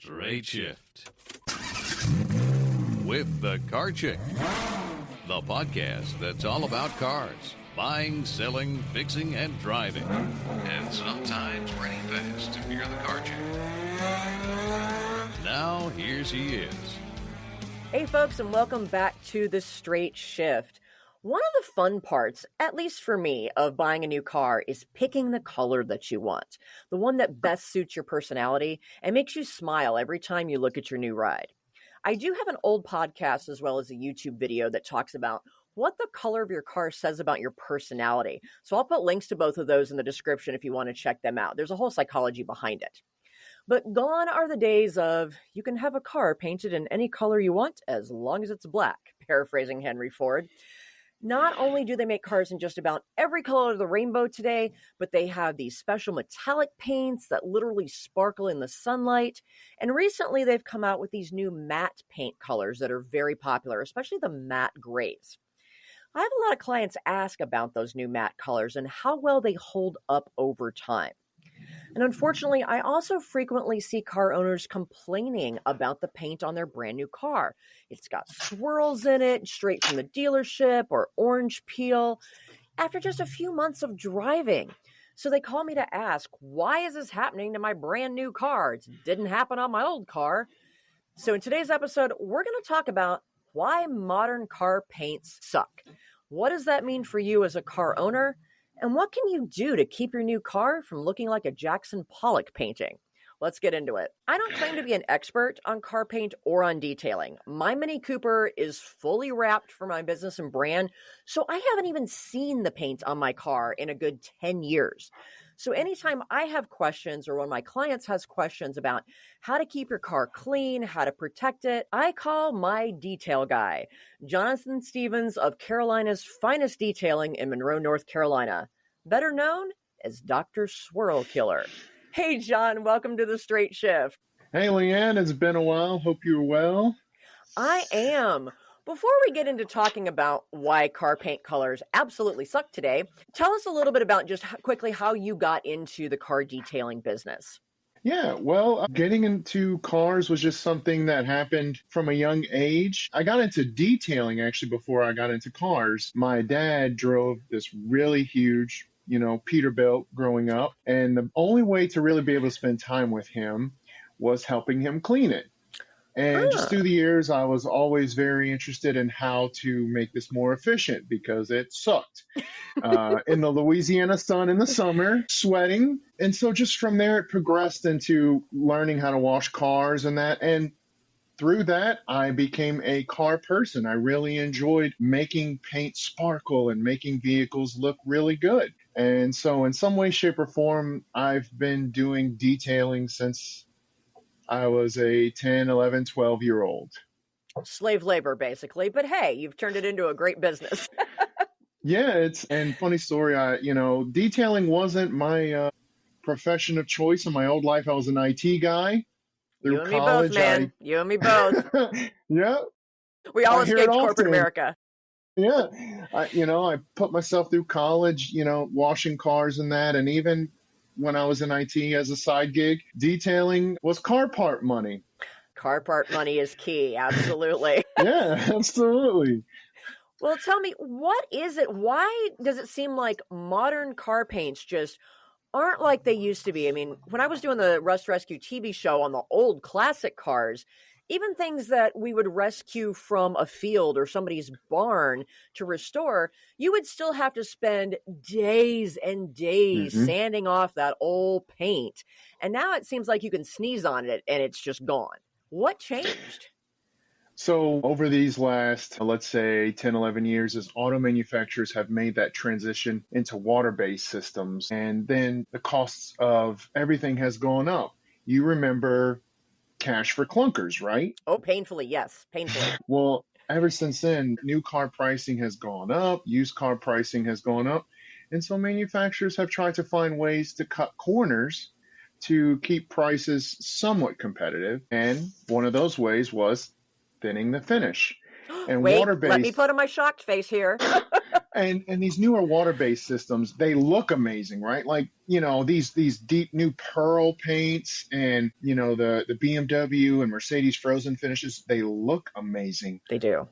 Straight Shift with the Car Chick, the podcast that's all about cars, buying, selling, fixing, and driving, and sometimes pretty fast if you're the car chick. Now, here she is. Hey folks, and welcome back to the Straight Shift. One of the fun parts, at least for me, of buying a new car is picking the color that you want. The one that best suits your personality and makes you smile every time you look at your new ride. I do have an old podcast as well as a YouTube video that talks about what the color of your car says about your personality. So I'll put links to both of those in the description if you want to check them out. There's a whole psychology behind it. But gone are the days of, you can have a car painted in any color you want as long as it's black, paraphrasing Henry Ford. Not only do they make cars in just about every color of the rainbow today, but they have these special metallic paints that literally sparkle in the sunlight. And recently they've come out with these new matte paint colors that are very popular, especially the matte grays. I have a lot of clients ask about those new matte colors and how well they hold up over time. And unfortunately, I also frequently see car owners complaining about the paint on their brand new car. It's got swirls in it, straight from the dealership, or orange peel, after just a few months of driving. So they call me to ask, why is this happening to my brand new car? It didn't happen on my old car. So in today's episode, we're going to talk about why modern car paints suck. What does that mean for you as a car owner? And what can you do to keep your new car from looking like a Jackson Pollock painting? Let's get into it. I don't claim to be an expert on car paint or on detailing. My Mini Cooper is fully wrapped for my business and brand, so I haven't even seen the paint on my car in a good 10 years. So anytime I have questions or when my clients has questions about how to keep your car clean, how to protect it, I call my detail guy, Jonathan Stevens of Carolina's Finest Detailing in Monroe, North Carolina, better known as Dr. Swirl Killer. Hey, John, welcome to the Straight Shift. Hey, Leanne, it's been a while. Hope you're well. I am. Before we get into talking about why car paint colors absolutely suck today, tell us a little bit about just quickly how you got into the car detailing business. Yeah, well, getting into cars was just something that happened from a young age. I got into detailing actually before I got into cars. My dad drove this really huge, Peterbilt growing up, and the only way to really be able to spend time with him was helping him clean it. And just through the years, I was always very interested in how to make this more efficient because it sucked. In the Louisiana sun in the summer, sweating. And so just from there, it progressed into learning how to wash cars and that. And through that, I became a car person. I really enjoyed making paint sparkle and making vehicles look really good. And so in some way, shape, or form, I've been doing detailing since I was a 10, 11, 12-year-old. Slave labor, basically. But hey, you've turned it into a great business. Yeah, and funny story, detailing wasn't my profession of choice. In my old life, I was an IT guy. You and me both, man. You and me both. Yeah. We all escaped corporate America. Yeah. I put myself through college, washing cars and that. And even when I was in IT as a side gig, detailing was car part money. Car part money is key. Absolutely. Yeah, absolutely. Well, tell me, what is it? Why does it seem like modern car paints just aren't like they used to be? I mean, when I was doing the Rust Rescue TV show on the old classic cars, even things that we would rescue from a field or somebody's barn to restore, you would still have to spend days and days sanding off that old paint. And now it seems like you can sneeze on it and it's just gone. What changed? So over these last, let's say, 10, 11 years, as auto manufacturers have made that transition into water-based systems, and then the costs of everything has gone up. You remember cash for clunkers, right? Oh, painfully, yes, painfully. Well, ever since then, new car pricing has gone up, used car pricing has gone up, and so manufacturers have tried to find ways to cut corners to keep prices somewhat competitive, and one of those ways was thinning the finish. And Wait, water-based, let me put on my shocked face here. And these newer water-based systems, they look amazing, right? Like, these deep new pearl paints and, the BMW and Mercedes frozen finishes, they look amazing, They do.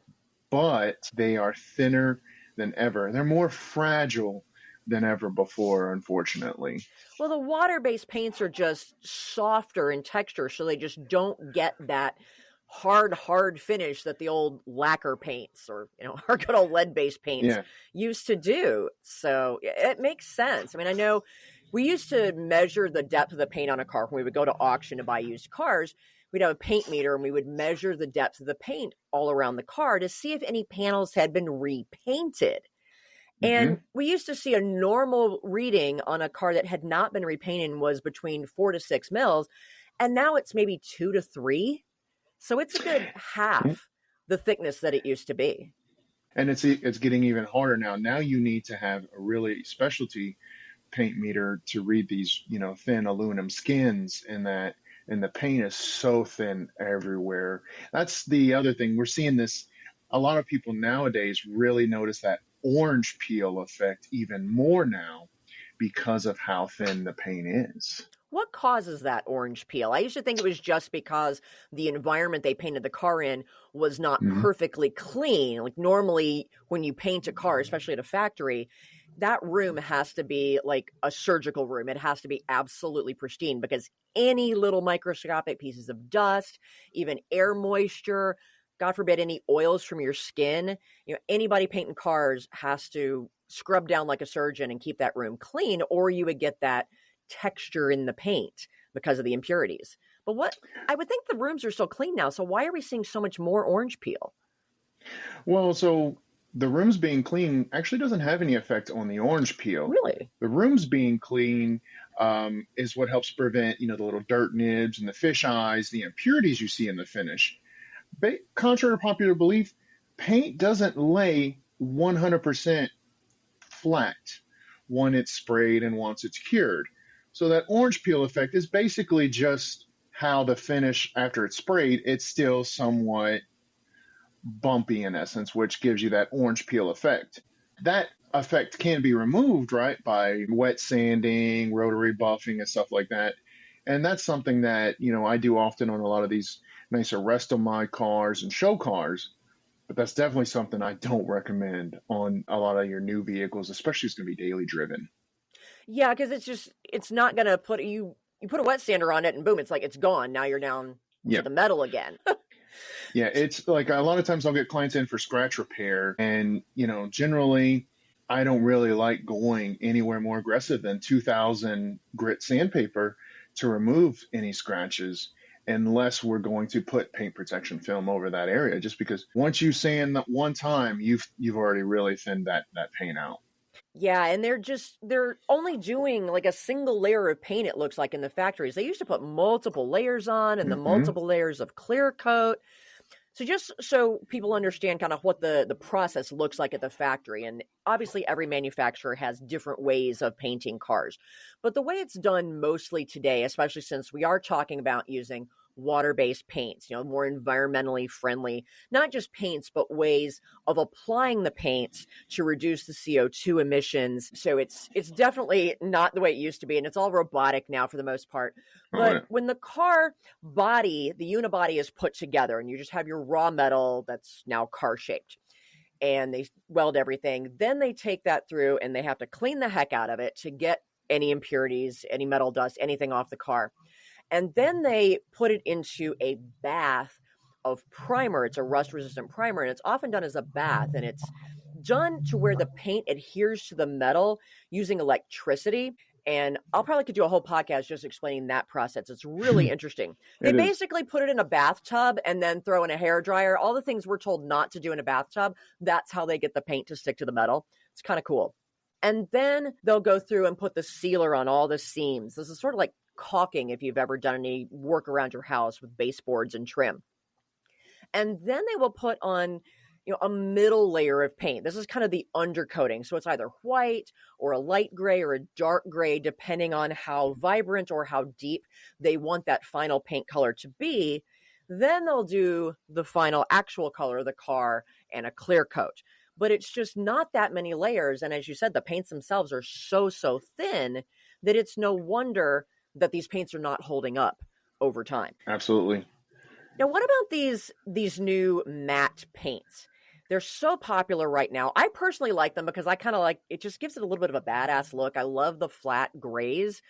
but they are thinner than ever. They're more fragile than ever before, unfortunately. Well, the water-based paints are just softer in texture, so they just don't get that hard finish that the old lacquer paints or, our good old lead-based paints Yeah. used to do. So it makes sense. I mean, I know we used to measure the depth of the paint on a car when we would go to auction to buy used cars. We'd have a paint meter and we would measure the depth of the paint all around the car to see if any panels had been repainted. Hmm. And we used to see a normal reading on a car that had not been repainted was between 4 to 6 mils. And now it's maybe 2 to 3. So it's a good half the thickness that it used to be. And it's getting even harder now. Now you need to have a really specialty paint meter to read these, thin aluminum skins, and the paint is so thin everywhere. That's the other thing. We're seeing this. A lot of people nowadays really notice that orange peel effect even more now because of how thin the paint is. What causes that orange peel? I used to think it was just because the environment they painted the car in was not Hmm. perfectly clean. Like normally when you paint a car, especially at a factory, that room has to be like a surgical room. It has to be absolutely pristine because any little microscopic pieces of dust, even air moisture, God forbid any oils from your skin, anybody painting cars has to scrub down like a surgeon and keep that room clean, or you would get that texture in the paint because of the impurities. But what I would think the rooms are so clean now. So why are we seeing so much more orange peel? Well, so the rooms being clean actually doesn't have any effect on the orange peel. Really? The rooms being clean is what helps prevent, the little dirt nibs and the fish eyes, the impurities you see in the finish. Contrary to popular belief, paint doesn't lay 100% flat when it's sprayed and once it's cured. So that orange peel effect is basically just how the finish after it's sprayed, it's still somewhat bumpy in essence, which gives you that orange peel effect. That effect can be removed, right, by wet sanding, rotary buffing, and stuff like that. And that's something that, I do often on a lot of these nicer rest of my cars and show cars. But that's definitely something I don't recommend on a lot of your new vehicles, especially if it's going to be daily driven. Yeah, because it's not going to put you put a wet sander on it and boom, it's like it's gone. Now you're down to the metal again. Yeah, it's like a lot of times I'll get clients in for scratch repair, and generally I don't really like going anywhere more aggressive than 2000 grit sandpaper to remove any scratches, unless we're going to put paint protection film over that area, just because once you sand that one time, you've already really thinned that paint out. Yeah, and they're only doing like a single layer of paint, it looks like, in the factories. They used to put multiple layers on and the Hmm. multiple layers of clear coat. So just so people understand kind of what the process looks like at the factory, and obviously every manufacturer has different ways of painting cars. But the way it's done mostly today, especially since we are talking about using water-based paints, more environmentally friendly, not just paints, but ways of applying the paints to reduce the CO2 emissions. So it's definitely not the way it used to be, and it's all robotic now for the most part. Oh, But yeah. when the car body, the unibody is put together and you just have your raw metal that's now car shaped and they weld everything, then they take that through and they have to clean the heck out of it to get any impurities, any metal dust, anything off the car. And then they put it into a bath of primer. It's a rust resistant primer, and it's often done as a bath, and it's done to where the paint adheres to the metal using electricity. And I'll probably could do a whole podcast just explaining that process. It's really interesting. They It is. basically put it in a bathtub and then throw in a hair dryer. All the things we're told not to do in a bathtub, that's how they get the paint to stick to the metal. It's kind of cool. And then they'll go through and put the sealer on all the seams. This is sort of like caulking if you've ever done any work around your house with baseboards and trim. And then they will put on a middle layer of paint. This is kind of the undercoating. So it's either white or a light gray or a dark gray, depending on how vibrant or how deep they want that final paint color to be. Then they'll do the final actual color of the car and a clear coat. but it's just not that many layers. And as you said, the paints themselves are so thin that it's no wonder that these paints are not holding up over time. Absolutely. Now, what about these new matte paints? They're so popular right now. I personally like them because I kind of like it, just gives it a little bit of a badass look. I love the flat grays,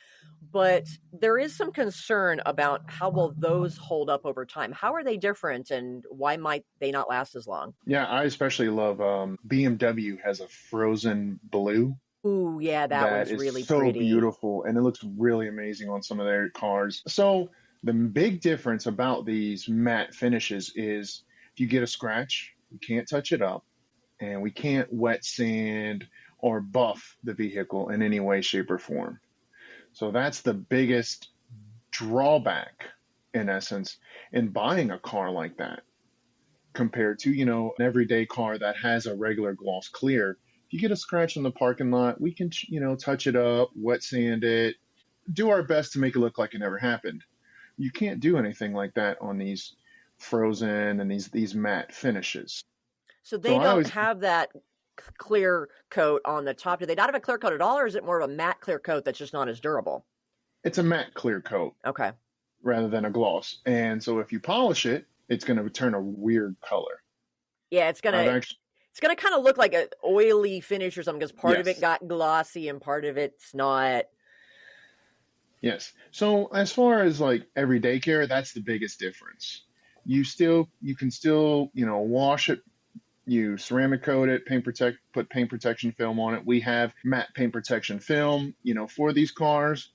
but there is some concern about how will those hold up over time. How are they different, and why might they not last as long? Yeah, I especially love BMW has a frozen blue Ooh, yeah, that that one's is really so pretty. beautiful, and it looks really amazing on some of their cars. So the big difference about these matte finishes is if you get a scratch, we can't touch it up, and we can't wet sand or buff the vehicle in any way, shape, or form. So that's the biggest drawback, in essence, in buying a car like that compared to, an everyday car that has a regular gloss clear. If you get a scratch in the parking lot, we can, touch it up, wet sand it, do our best to make it look like it never happened. You can't do anything like that on these frozen and these matte finishes. So So they I don't always, have that clear coat on the top. Do they not have a clear coat at all, or is it more of a matte clear coat that's just not as durable? it's a matte clear coat Okay. rather than a gloss. And so if you polish it, it's going to turn a weird color. Yeah, it's I've gonna actually, kind of look like an oily finish or something because part of it yes. got glossy and part of it's not. Yes. So as far as like everyday care, that's the biggest difference. You can still, wash it, you ceramic coat it, put paint protection film on it. We have matte paint protection film, for these cars.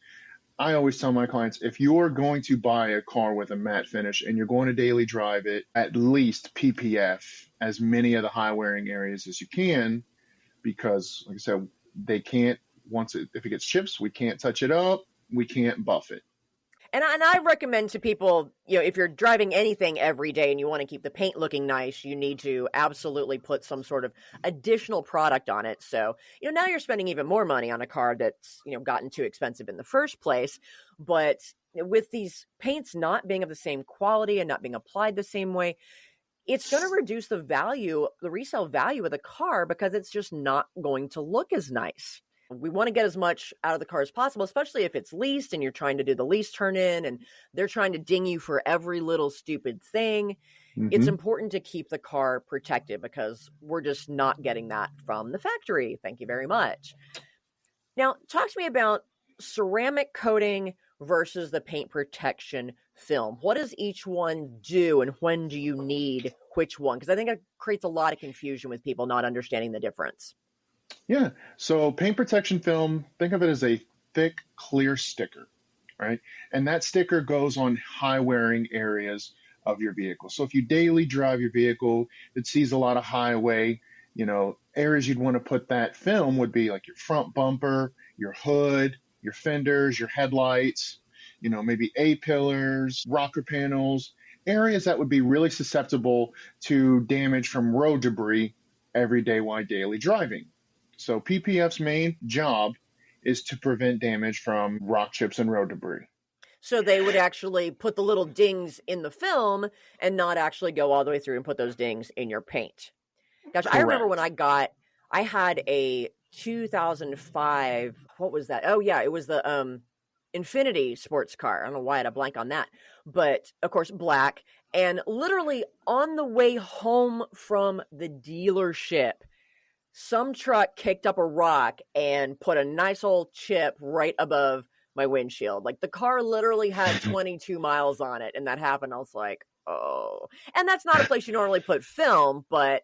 I always tell my clients, if you're going to buy a car with a matte finish and you're going to daily drive it, at least PPF as many of the high wearing areas as you can, because like I said, they can't, if it gets chips, we can't touch it up. We can't buff it. And I recommend to people, if you're driving anything every day and you want to keep the paint looking nice, you need to absolutely put some sort of additional product on it. So, now you're spending even more money on a car that's, gotten too expensive in the first place. But with these paints not being of the same quality and not being applied the same way, it's going to reduce the resale value of the car because it's just not going to look as nice. We want to get as much out of the car as possible, especially if it's leased and you're trying to do the lease turn in and they're trying to ding you for every little stupid thing. It's important to keep the car protected because we're just not getting that from the factory. Thank you very much. Now, talk to me about ceramic coating versus the paint protection film. What does each one do and when do you need which one? Because I think it creates a lot of confusion with people not understanding the difference. Yeah. So paint protection film, think of it as a thick, clear sticker, right? And that sticker goes on high wearing areas of your vehicle. So if you daily drive your vehicle that sees a lot of highway, areas you'd want to put that film would be like your front bumper, your hood, your fenders, your headlights, maybe A-pillars, rocker panels, areas that would be really susceptible to damage from road debris every day while daily driving. So PPF's main job is to prevent damage from rock chips and road debris. So they would actually put the little dings in the film and not actually go all the way through and put those dings in your paint. Gosh, Correct. I remember when I had a 2005, what was that? Oh yeah, it was the Infinity sports car. I don't know why I had a blank on that. But of course, black. And literally on the way home from the dealership, some truck kicked up a rock and put a nice old chip right above my windshield. Like the car literally had 22 miles on it, and that happened. I was like, oh. And that's not a place you normally put film, but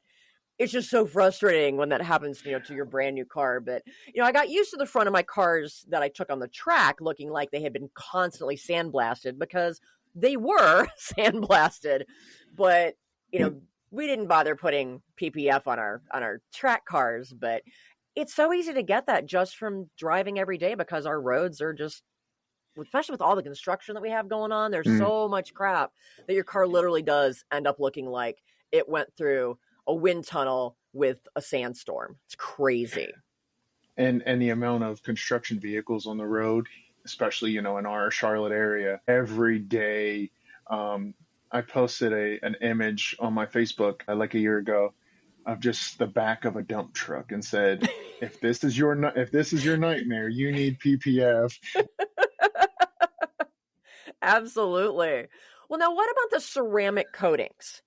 it's just so frustrating when that happens, to your brand new car. But, I got used to the front of my cars that I took on the track looking like they had been constantly sandblasted because they were sandblasted. But, we didn't bother putting PPF on our track cars, but it's so easy to get that just from driving every day because our roads are just, especially with all the construction that we have going on, there's so much crap that your car literally does end up looking like it went through a wind tunnel with a sandstorm. It's crazy. And the amount of construction vehicles on the road, especially, in our Charlotte area, every day. I posted an image on my Facebook like a year ago. of just the back of a dump truck and said, if this is your nightmare, you need PPF. Absolutely. Well, now what about the ceramic coatings?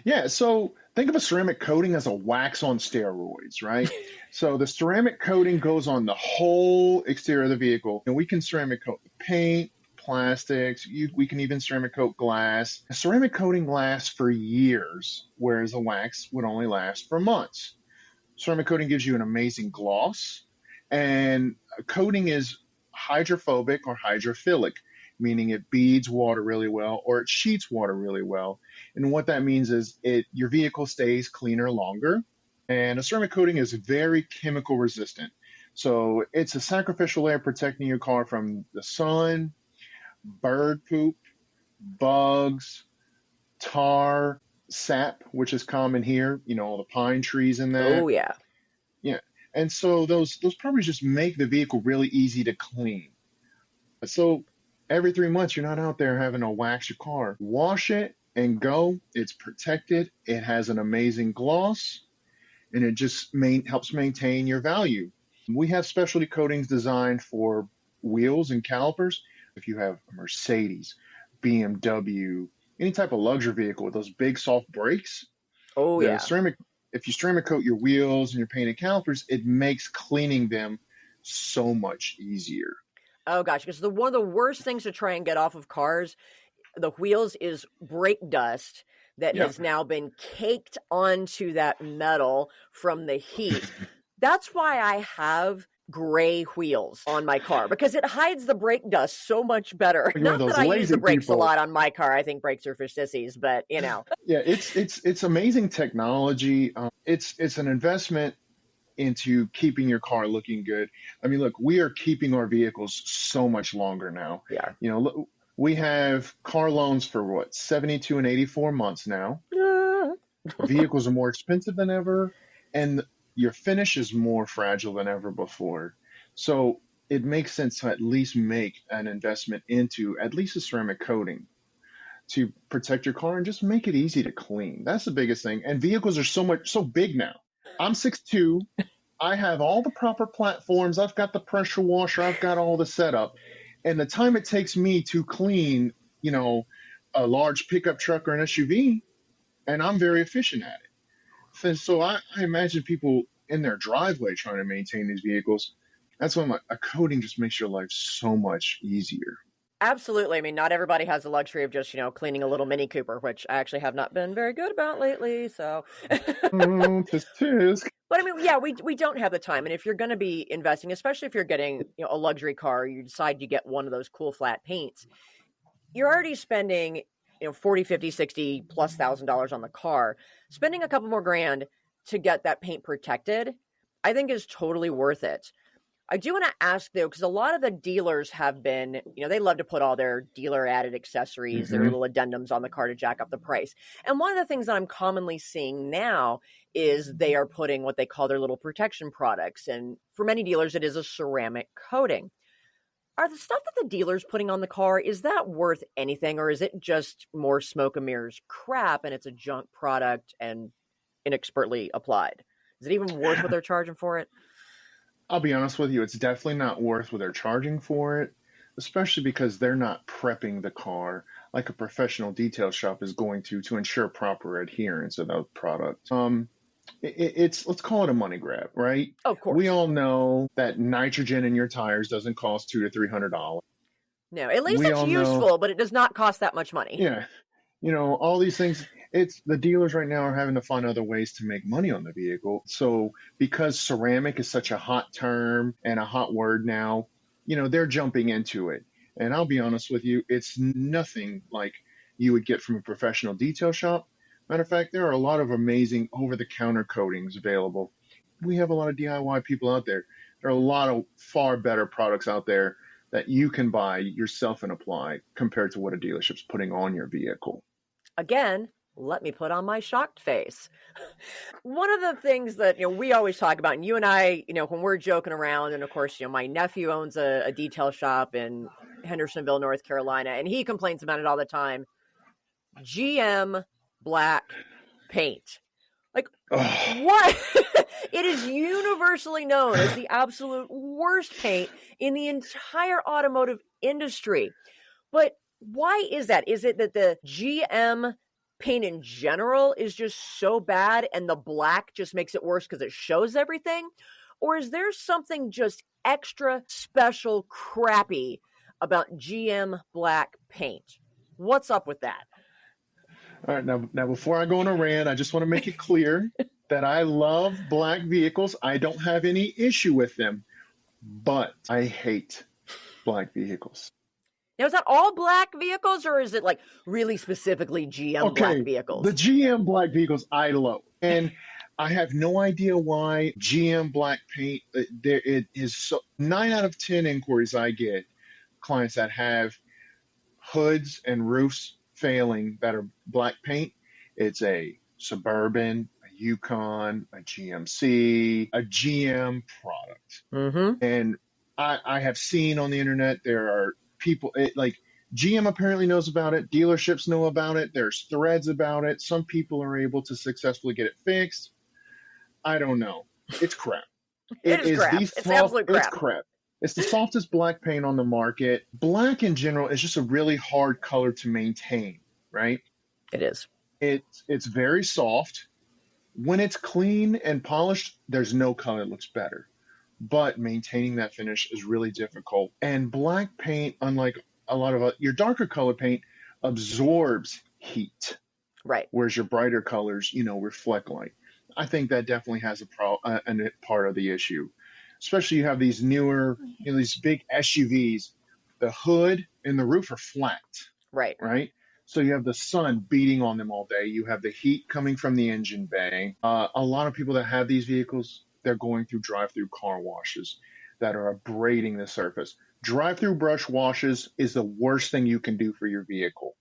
Yeah, so think of a ceramic coating as a wax on steroids, right? So the ceramic coating goes on the whole exterior of the vehicle, and we can ceramic coat the paint, plastics, we can even ceramic coat glass. A ceramic coating lasts for years, whereas a wax would only last for months. Ceramic coating gives you an amazing gloss, and coating is hydrophobic or hydrophilic, meaning it beads water really well or it sheets water really well. And what that means is your vehicle stays cleaner longer. And a ceramic coating is very chemical resistant. So it's a sacrificial layer protecting your car from the sun, bird poop, bugs, tar, sap, which is common here, all the pine trees in that. Oh, yeah. Yeah. And so those properties just make the vehicle really easy to clean. So every 3 months, you're not out there having to wax your car. Wash it and go. It's protected. It has an amazing gloss, and it just helps maintain your value. We have specialty coatings designed for wheels and calipers. If you have a Mercedes, BMW, any type of luxury vehicle with those big soft brakes, Oh, yeah. If you ceramic coat your wheels and your painted calipers, it makes cleaning them so much easier. Oh, gosh, because one of the worst things to try and get off of cars, the wheels, is brake dust that has now been caked onto that metal from the heat. That's why I have gray wheels on my car, because it hides the brake dust so much better. Not that I use the brakes a lot on my car. I think brakes are for sissies, but Yeah, it's amazing technology. It's an investment into keeping your car looking good. I mean, look, we are keeping our vehicles so much longer now. Yeah. Look, we have car loans for 72 and 84 months now. Vehicles are more expensive than ever, and your finish is more fragile than ever before. So it makes sense to at least make an investment into at least a ceramic coating to protect your car and just make it easy to clean. That's the biggest thing. And vehicles are so big now. I'm 6'2". I have all the proper platforms. I've got the pressure washer. I've got all the setup. And the time it takes me to clean, a large pickup truck or an SUV, and I'm very efficient at it. So I imagine people in their driveway trying to maintain these vehicles. That's when a coating just makes your life so much easier. Absolutely. I mean, not everybody has the luxury of just, cleaning a little Mini Cooper, which I actually have not been very good about lately. So, tisk. But I mean, yeah, we don't have the time. And if you're going to be investing, especially if you're getting, a luxury car, you decide you get one of those cool flat paints, you're already spending, 40, 50, 60 plus $1,000 on the car. Spending a couple more grand to get that paint protected, I think is totally worth it. I do want to ask, though, because a lot of the dealers have been, they love to put all their dealer added accessories, their little addendums on the car to jack up the price. And one of the things that I'm commonly seeing now is they are putting what they call their little protection products. And for many dealers, it is a ceramic coating. Are the stuff that the dealer's putting on the car, is that worth anything? Or is it just more smoke and mirrors crap and it's a junk product and inexpertly applied? Is it even worth what they're charging for it? I'll be honest with you, it's definitely not worth what they're charging for it, especially because they're not prepping the car like a professional detail shop is going to ensure proper adherence of that product. It's let's call it a money grab, right? Of course. We all know that nitrogen in your tires doesn't cost $200 to $300. No, at least it's useful, but it does not cost that much money. Yeah. All these things, it's the dealers right now are having to find other ways to make money on the vehicle. So because ceramic is such a hot term and a hot word now, they're jumping into it. And I'll be honest with you, it's nothing like you would get from a professional detail shop. Matter of fact, there are a lot of amazing over-the-counter coatings available. We have a lot of DIY people out there. There are a lot of far better products out there that you can buy yourself and apply compared to what a dealership's putting on your vehicle. Again, let me put on my shocked face. One of the things that we always talk about, and you and I, when we're joking around, and of course, my nephew owns a detail shop in Hendersonville, North Carolina, and he complains about it all the time. GM black paint. Like, Ugh. What? It is universally known as the absolute worst paint in the entire automotive industry. But why is that? Is it that the GM paint in general is just so bad and the black just makes it worse because it shows everything? Or is there something just extra special crappy about GM black paint? What's up with that? All right, now before I go on a rant, I just want to make it clear that I love black vehicles. I don't have any issue with them, but I hate black vehicles. Now, is that all black vehicles or is it like really specifically GM black vehicles? The GM black vehicles I love. And I have no idea why GM black paint, it is so, 9 out of 10 inquiries I get, clients that have hoods and roofs failing that are black paint. It's a Suburban, a Yukon, a GMC, a GM product. Mm-hmm. And I have seen on the internet, there are people, like GM apparently knows about it. Dealerships know about it. There's threads about it. Some people are able to successfully get it fixed. I don't know. It's crap. It is crap. It's absolute crap. It's crap. It's the softest black paint on the market. Black in general is just a really hard color to maintain, right? It is. It's very soft. When it's clean and polished, there's no color that looks better. But maintaining that finish is really difficult. And black paint, unlike a lot of your darker color paint, absorbs heat. Right. Whereas your brighter colors, reflect light. I think that definitely has a part of the issue. Especially you have these newer, these big SUVs, the hood and the roof are flat. Right. Right. So you have the sun beating on them all day. You have the heat coming from the engine bay. A lot of people that have these vehicles, they're going through drive-through car washes that are abrading the surface. Drive-through brush washes is the worst thing you can do for your vehicle.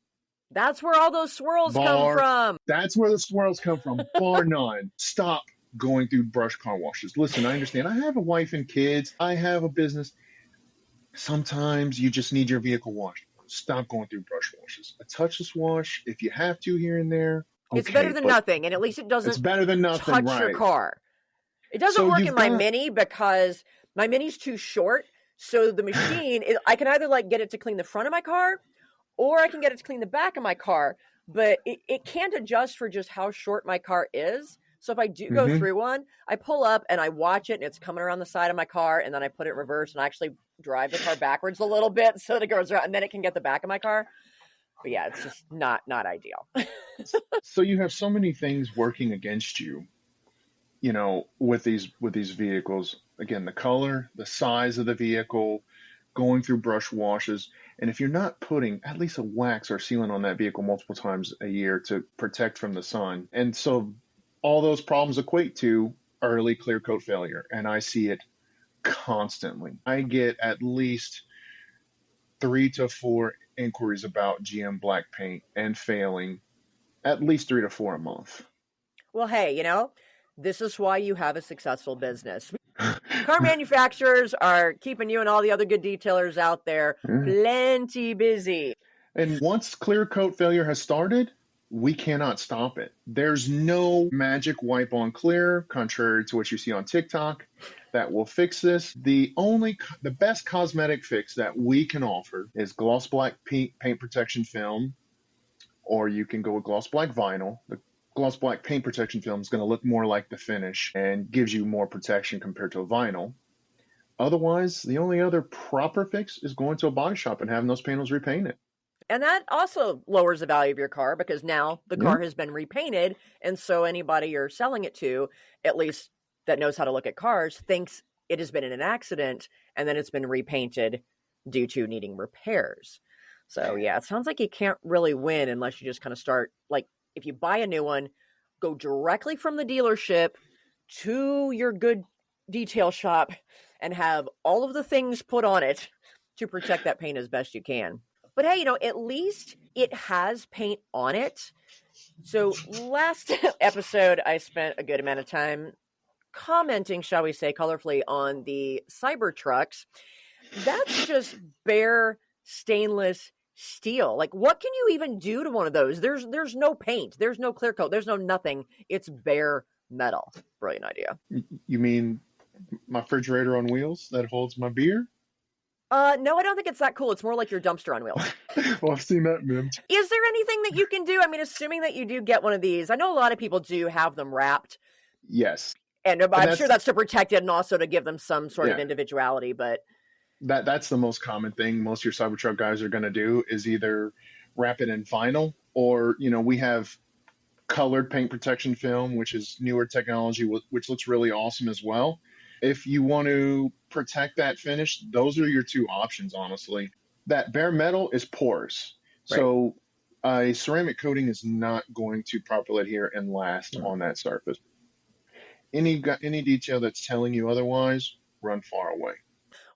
That's where all those swirls come from. That's where the swirls come from, bar none. Stop going through brush car washes. Listen, I understand. I have a wife and kids. I have a business. Sometimes you just need your vehicle washed. Stop going through brush washes. A touchless wash, if you have to here and there. Okay, it's better than nothing, and at least it doesn't it's better than nothing, touch right. your car. It doesn't work in my Mini because my Mini's too short. So the machine, I can either get it to clean the front of my car or I can get it to clean the back of my car. But it can't adjust for just how short my car is. So if I do go through one, I pull up and I watch it and it's coming around the side of my car. And then I put it in reverse and I actually drive the car backwards a little bit so that it goes around and then it can get the back of my car. But yeah, it's just not ideal. So you have so many things working against you, with these vehicles. Again, the color, the size of the vehicle, going through brush washes. And if you're not putting at least a wax or sealant on that vehicle multiple times a year to protect from the sun. And so all those problems equate to early clear coat failure. And I see it constantly. I get at least 3 to 4 inquiries about GM black paint and failing, at least 3 to 4 a month. Well, hey, this is why you have a successful business. Car manufacturers are keeping you and all the other good detailers out there plenty busy. And once clear coat failure has started, we cannot stop it. There's no magic wipe on clear, contrary to what you see on TikTok, that will fix this. The best cosmetic fix that we can offer is gloss black paint protection film, or you can go with gloss black vinyl. The gloss black paint protection film is going to look more like the finish and gives you more protection compared to a vinyl. Otherwise, the only other proper fix is going to a body shop and having those panels repainted. And that also lowers the value of your car because now the car has been repainted. And so anybody you're selling it to, at least that knows how to look at cars, thinks it has been in an accident and then it's been repainted due to needing repairs. So yeah, it sounds like you can't really win unless you just kind of start, if you buy a new one, go directly from the dealership to your good detail shop and have all of the things put on it to protect that paint as best you can. But hey, at least it has paint on it. So last episode, I spent a good amount of time commenting, shall we say, colorfully on the Cybertrucks. That's just bare stainless steel. What can you even do to one of those? There's no paint. There's no clear coat. There's no nothing. It's bare metal. Brilliant idea. You mean my refrigerator on wheels that holds my beer? No, I don't think it's that cool. It's more like your dumpster on wheels. Well, I've seen that meme. Is there anything that you can do? I mean, assuming that you do get one of these, I know a lot of people do have them wrapped. Yes. And I'm sure that's to protect it and also to give them some sort of Yeah. individuality, but That's the most common thing most of your Cybertruck guys are going to do is either wrap it in vinyl or, we have colored paint protection film, which is newer technology, which looks really awesome as well. If you want to protect that finish, those are your two options, honestly. That bare metal is porous. Right. So a ceramic coating is not going to properly adhere and last on that surface. Any detail that's telling you otherwise, run far away.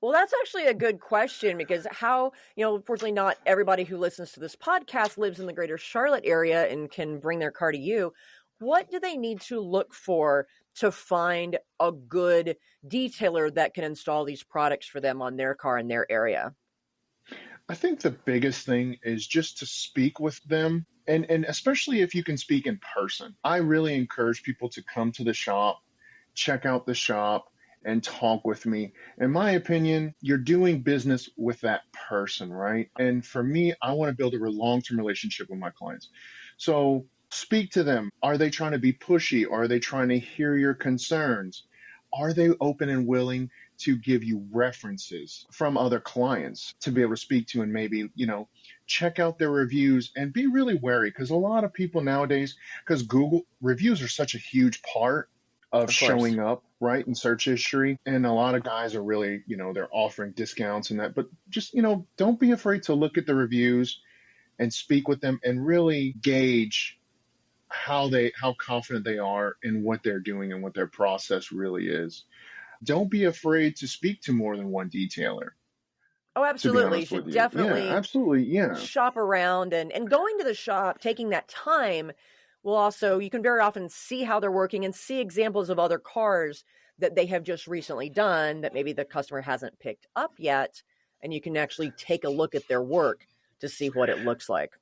well, that's actually a good question because unfortunately, not everybody who listens to this podcast lives in the greater Charlotte area and can bring their car to you. What do they need to look for to find a good detailer that can install these products for them on their car in their area? I think the biggest thing is just to speak with them, and especially if you can speak in person. I really encourage people to come to the shop, check out the shop, and talk with me. In my opinion, you're doing business with that person, right? And for me, I want to build a long-term relationship with my clients. So speak to them. Are they trying to be pushy? Are they trying to hear your concerns? Are they open and willing to give you references from other clients to be able to speak to and maybe, check out their reviews and be really wary? Because a lot of people nowadays, because Google reviews are such a huge part of showing up, right, in search history. And a lot of guys are really, they're offering discounts and that. But just, don't be afraid to look at the reviews and speak with them and really gauge how confident they are in what they're doing and what their process really is. Don't be afraid to speak to more than one detailer. Oh, absolutely. You should definitely shop around and going to the shop, taking that time will also, you can very often see how they're working and see examples of other cars that they have just recently done that maybe the customer hasn't picked up yet. And you can actually take a look at their work to see what it looks like.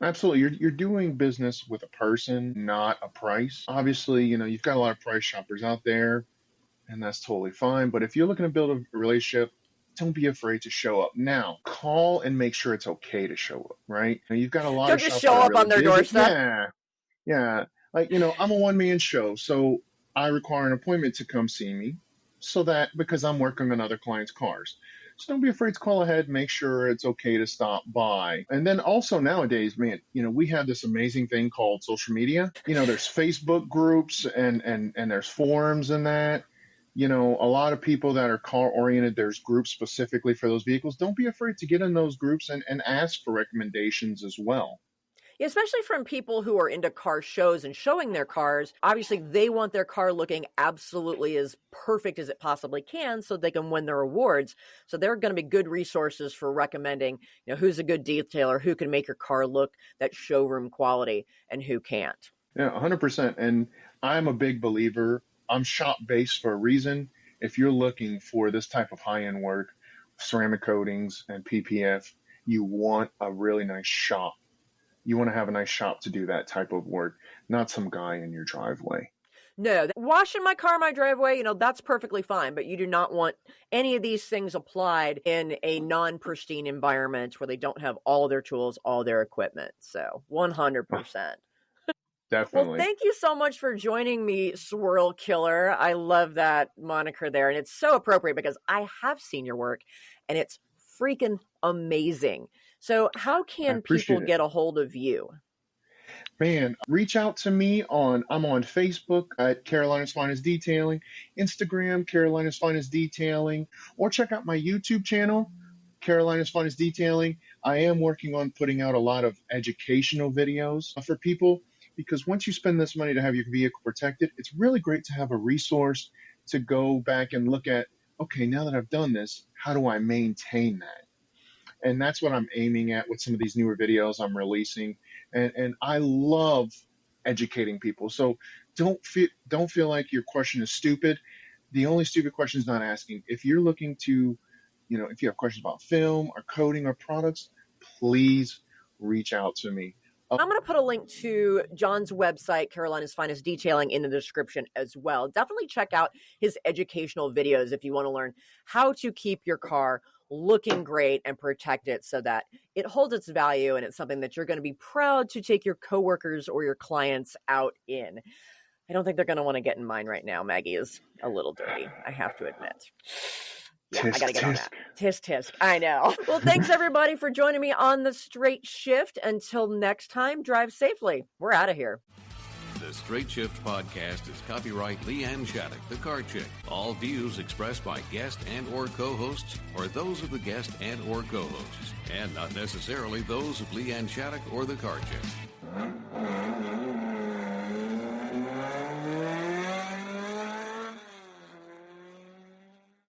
Absolutely. You're doing business with a person, not a price. Obviously, you've got a lot of price shoppers out there, and that's totally fine. But if you're looking to build a relationship, don't be afraid to show up. Now, call and make sure it's okay to show up, right? You've got a lot of shops. Don't just show up on their doorstep. Yeah. Like, I'm a one-man show, so I require an appointment to come see me because I'm working on other clients' cars. So don't be afraid to call ahead, make sure it's okay to stop by. And then also nowadays, man, we have this amazing thing called social media. There's Facebook groups and there's forums and that. A lot of people that are car oriented, there's groups specifically for those vehicles. Don't be afraid to get in those groups and ask for recommendations as well. Yeah, especially from people who are into car shows and showing their cars. Obviously, they want their car looking absolutely as perfect as it possibly can so they can win their awards. So they're going to be good resources for recommending, who's a good detailer, who can make your car look that showroom quality and who can't. Yeah, 100%. And I'm a big believer. I'm shop-based for a reason. If you're looking for this type of high-end work, ceramic coatings and PPF, you want a really nice shop. You want to have a nice shop to do that type of work, not some guy in your driveway. No, washing my car in my driveway, that's perfectly fine. But you do not want any of these things applied in a non-pristine environment where they don't have all their tools, all their equipment. So 100%. Definitely. Well, thank you so much for joining me, Swirl Killer. I love that moniker there. And it's so appropriate because I have seen your work and it's freaking amazing. So how can people get a hold of you? Man, reach out to me I'm on Facebook at Carolina's Finest Detailing, Instagram, Carolina's Finest Detailing, or check out my YouTube channel, Carolina's Finest Detailing. I am working on putting out a lot of educational videos for people because once you spend this money to have your vehicle protected, it's really great to have a resource to go back and look at, okay, now that I've done this, how do I maintain that? And that's what I'm aiming at with some of these newer videos I'm releasing. And I love educating people. So don't feel like your question is stupid. The only stupid question is not asking. If you're looking to, if you have questions about film or coating or products, please reach out to me. I'm going to put a link to John's website, Carolina's Finest Detailing, in the description as well. Definitely check out his educational videos if you want to learn how to keep your car looking great and protect it so that it holds its value and it's something that you're going to be proud to take your coworkers or your clients out in. I don't think they're going to want to get in mine right now. Maggie is a little dirty, I have to admit. Yeah, Tisk, I got to get on tisk. that. Tisk, tisk. I know. Well, thanks everybody for joining me on The Straight Shift. Until next time, drive safely. We're out of here. The Straight Shift podcast is copyright Leanne Shattuck, the Car Chick. All views expressed by guest and or co-hosts are those of the guest and or co-hosts, and not necessarily those of Leanne Shattuck or the Car Chick.